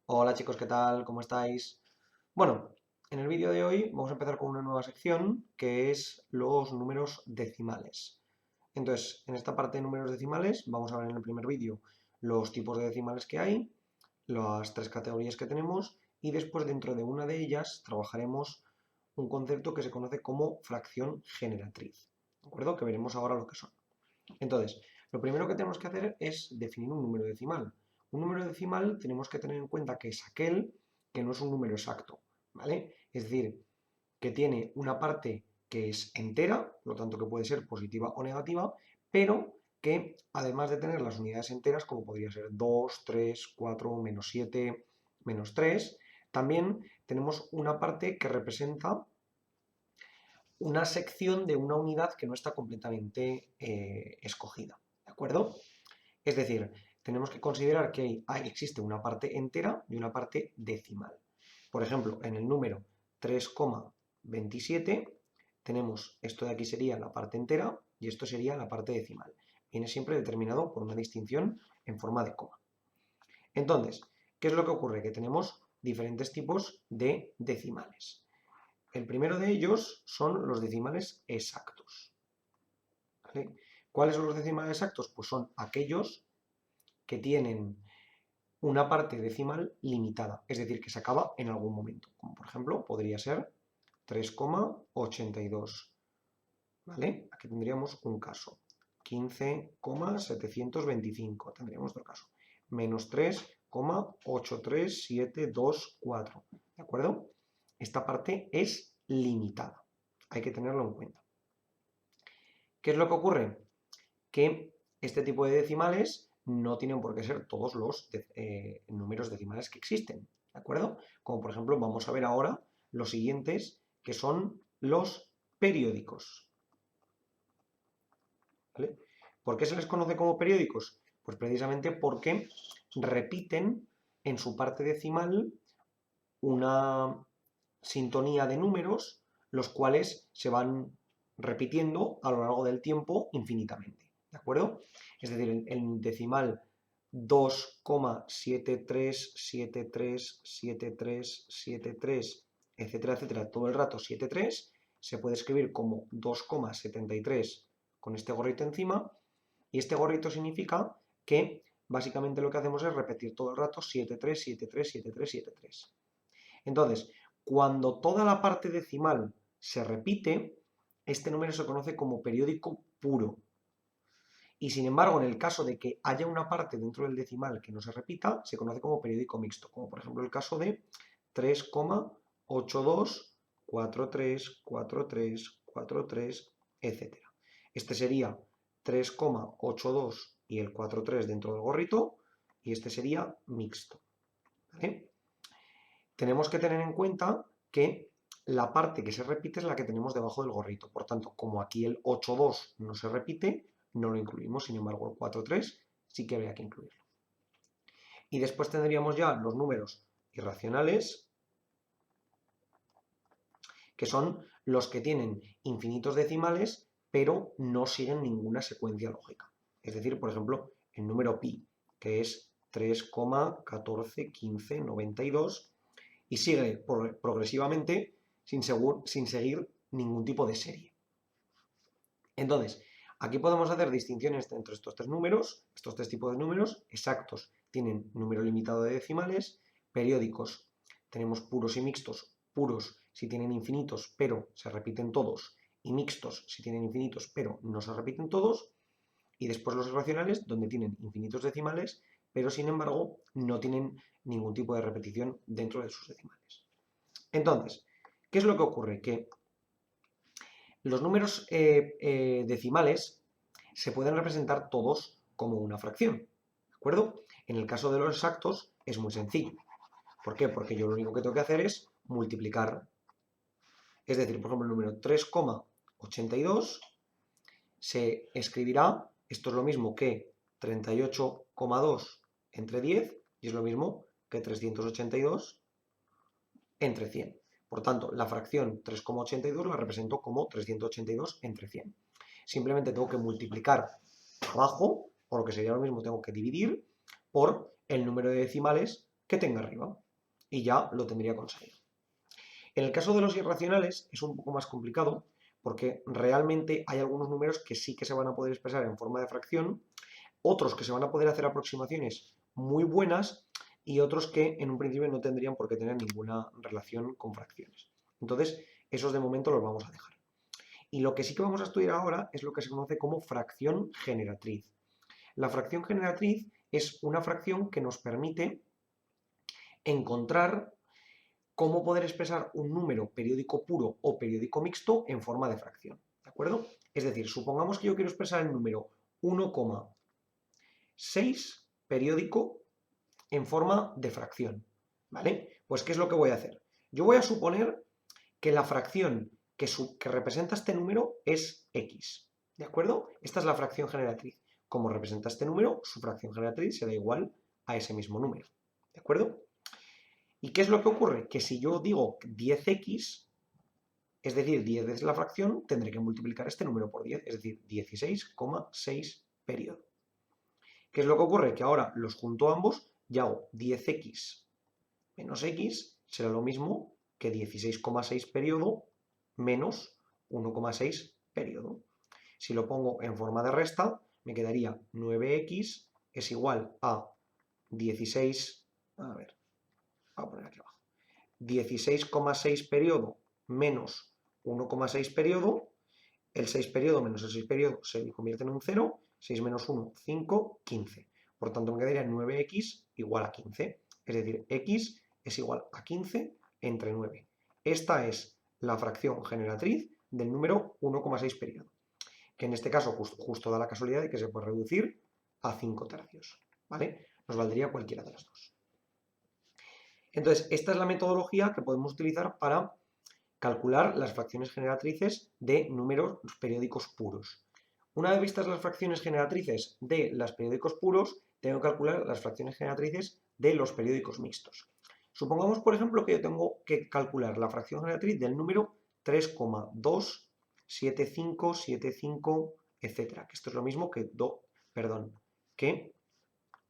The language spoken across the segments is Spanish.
Hola chicos, ¿qué tal? ¿Cómo estáis? Bueno, en el vídeo de hoy vamos a empezar con una nueva sección que es los números decimales. Entonces, en esta parte de números decimales vamos a ver en el primer vídeo los tipos de decimales que hay, las tres categorías que tenemos y después dentro de una de ellas trabajaremos un concepto que se conoce como fracción generatriz. ¿De acuerdo? Que veremos ahora lo que son. Entonces, lo primero que tenemos que hacer es definir un número decimal. Un número decimal tenemos que tener en cuenta que es aquel que no es un número exacto, ¿vale? Es decir, que tiene una parte que es entera, por lo tanto que puede ser positiva o negativa, pero que además de tener las unidades enteras, como podría ser 2, 3, 4, menos 7, menos 3, también tenemos una parte que representa una sección de una unidad que no está completamente escogida, ¿de acuerdo? Es decir, tenemos que considerar que existe una parte entera y una parte decimal. Por ejemplo, en el número 3,27 tenemos esto de aquí sería la parte entera y esto sería la parte decimal. Viene siempre determinado por una distinción en forma de coma. Entonces, ¿qué es lo que ocurre? Que tenemos diferentes tipos de decimales. El primero de ellos son los decimales exactos, ¿vale? ¿Cuáles son los decimales exactos? Pues son aquellos que tienen una parte decimal limitada, es decir, que se acaba en algún momento, como por ejemplo podría ser 3,82, ¿vale? Aquí tendríamos un caso. 15,725, tendríamos otro caso. Menos 3,83724, ¿de acuerdo? Esta parte es limitada, hay que tenerlo en cuenta. ¿Qué es lo que ocurre? Que este tipo de decimales no tienen por qué ser todos los números decimales que existen, ¿de acuerdo? Como por ejemplo vamos a ver ahora los siguientes, que son los periódicos, ¿vale? ¿Por qué se les conoce como periódicos? Pues precisamente porque repiten en su parte decimal una sintonía de números, los cuales se van repitiendo a lo largo del tiempo infinitamente, ¿de acuerdo? Es decir, el decimal 2,73737373, etcétera, etcétera, todo el rato 73, se puede escribir como 2,73 con este gorrito encima, y este gorrito significa que básicamente lo que hacemos es repetir todo el rato 73, 73, 73, 73. Entonces, cuando toda la parte decimal se repite, este número se conoce como periódico puro. Y sin embargo, en el caso de que haya una parte dentro del decimal que no se repita, se conoce como periódico mixto, como por ejemplo el caso de 3,82434343, etc. Este sería 3,82 y el 43 dentro del gorrito, y este sería mixto, ¿vale? Tenemos que tener en cuenta que la parte que se repite es la que tenemos debajo del gorrito. Por tanto, como aquí el 8,2 no se repite, no lo incluimos. Sin embargo, el 4,3 sí que habría que incluirlo. Y después tendríamos ya los números irracionales, que son los que tienen infinitos decimales, pero no siguen ninguna secuencia lógica. Es decir, por ejemplo, el número pi, que es 3,141592, y sigue progresivamente sin seguir ningún tipo de serie. Entonces, aquí podemos hacer distinciones entre estos tres números, estos tres tipos de números. Exactos tienen número limitado de decimales, periódicos tenemos puros y mixtos. Puros si tienen infinitos pero se repiten todos, y mixtos si tienen infinitos pero no se repiten todos, y después los irracionales donde tienen infinitos decimales pero sin embargo no tienen ningún tipo de repetición dentro de sus decimales. Entonces, ¿qué es lo que ocurre? Que los números decimales se pueden representar todos como una fracción, ¿de acuerdo? En el caso de los exactos es muy sencillo. ¿Por qué? Porque yo lo único que tengo que hacer es multiplicar. Es decir, por ejemplo, el número 3,82 se escribirá, esto es lo mismo que 38,2 entre 10, y es lo mismo que 382 entre 100. Por tanto, la fracción 3,82 la represento como 382 entre 100. Simplemente tengo que multiplicar abajo, o lo que sería lo mismo, tengo que dividir por el número de decimales que tenga arriba. Y ya lo tendría conseguido. En el caso de los irracionales es un poco más complicado porque realmente hay algunos números que sí que se van a poder expresar en forma de fracción, otros que se van a poder hacer aproximaciones muy buenas y otros que en un principio no tendrían por qué tener ninguna relación con fracciones. Entonces, esos de momento los vamos a dejar. Y lo que sí que vamos a estudiar ahora es lo que se conoce como fracción generatriz. La fracción generatriz es una fracción que nos permite encontrar cómo poder expresar un número periódico puro o periódico mixto en forma de fracción, ¿de acuerdo? Es decir, supongamos que yo quiero expresar el número 1,6 periódico en forma de fracción, ¿vale? Pues, ¿qué es lo que voy a hacer? Yo voy a suponer que la fracción que representa este número es x, ¿de acuerdo? Esta es la fracción generatriz. Como representa este número, su fracción generatriz será igual a ese mismo número, ¿de acuerdo? ¿Y qué es lo que ocurre? Que si yo digo 10x, es decir, 10 es la fracción, tendré que multiplicar este número por 10, es decir, 16,6 periodo. ¿Qué es lo que ocurre? Que ahora los junto ambos y hago 10x menos x será lo mismo que 16,6 periodo menos 1,6 periodo. Si lo pongo en forma de resta, me quedaría 9x es igual a 16, a ver, voy a poner aquí abajo, 16,6 periodo menos 1,6 periodo, el 6 periodo menos el 6 periodo se convierte en un 0, 6 menos 1, 5, 15. Por tanto, me quedaría 9x igual a 15. Es decir, x es igual a 15 entre 9. Esta es la fracción generatriz del número 1,6 periodo, que en este caso justo da la casualidad de que se puede reducir a 5 tercios, ¿vale? Nos valdría cualquiera de las dos. Entonces, esta es la metodología que podemos utilizar para calcular las fracciones generatrices de números periódicos puros. Una vez vistas las fracciones generatrices de los periódicos puros, tengo que calcular las fracciones generatrices de los periódicos mixtos. Supongamos, por ejemplo, que yo tengo que calcular la fracción generatriz del número 3,27575, etcétera. Que esto es lo mismo que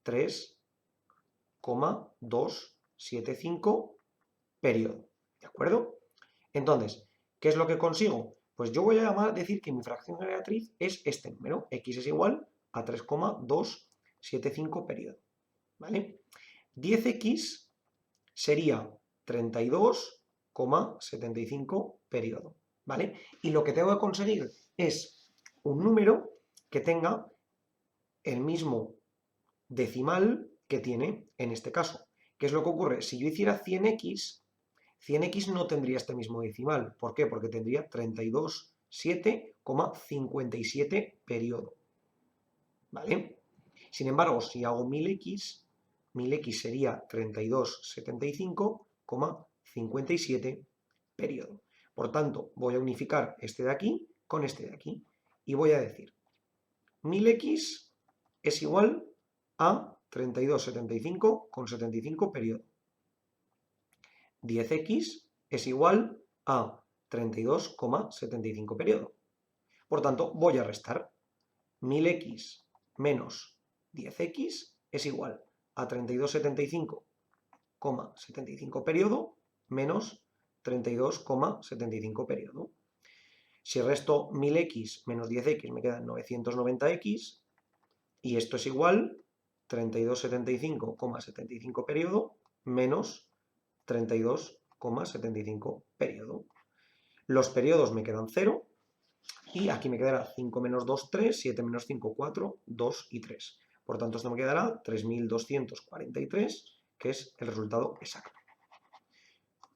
3,275 periodo. ¿De acuerdo? Entonces, ¿qué es lo que consigo? Pues yo voy a decir que mi fracción generatriz es este número. X es igual a 3,275 periodo. ¿Vale? 10x sería 32,75 periodo. ¿Vale? Y lo que tengo que conseguir es un número que tenga el mismo decimal que tiene en este caso. ¿Qué es lo que ocurre? Si yo hiciera 100x, 100x no tendría este mismo decimal. ¿Por qué? Porque tendría 32,7,57 periodo. ¿Vale? Sin embargo, si hago 1000x, 1000x sería 32,75,57 periodo. Por tanto, voy a unificar este de aquí con este de aquí. Y voy a decir, 1000x es igual a 32,75,75 periodo. 10x es igual a 32,75 periodo. Por tanto, voy a restar. 1000x menos 10x es igual a 32,75,75 periodo menos 32,75 periodo. Si resto 1000x menos 10x me quedan 990x y esto es igual 32,75,75 periodo menos 32,75 periodo. Los periodos me quedan 0 y aquí me quedará 5 menos 2, 3, 7 menos 5, 4, 2 y 3. Por tanto, esto me quedará 3243, que es el resultado exacto.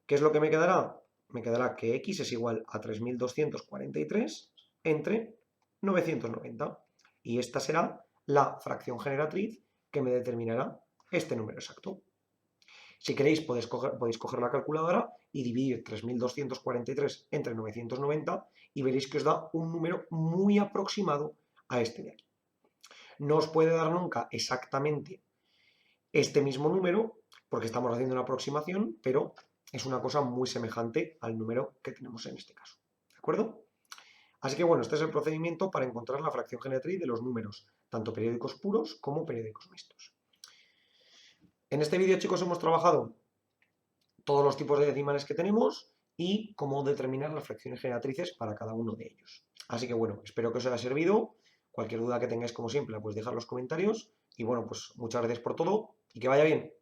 ¿Qué es lo que me quedará? Me quedará que x es igual a 3243 entre 990. Y esta será la fracción generatriz que me determinará este número exacto. Si queréis, podéis coger la calculadora y dividir 3243 entre 990 y veréis que os da un número muy aproximado a este de aquí. No os puede dar nunca exactamente este mismo número, porque estamos haciendo una aproximación, pero es una cosa muy semejante al número que tenemos en este caso. ¿De acuerdo? Así que bueno, este es el procedimiento para encontrar la fracción generatriz de los números, tanto periódicos puros como periódicos mixtos. En este vídeo, chicos, hemos trabajado todos los tipos de decimales que tenemos y cómo determinar las fracciones generatrices para cada uno de ellos. Así que bueno, espero que os haya servido. Cualquier duda que tengáis, como siempre, pues dejad en los comentarios. Y bueno, pues muchas gracias por todo y que vaya bien.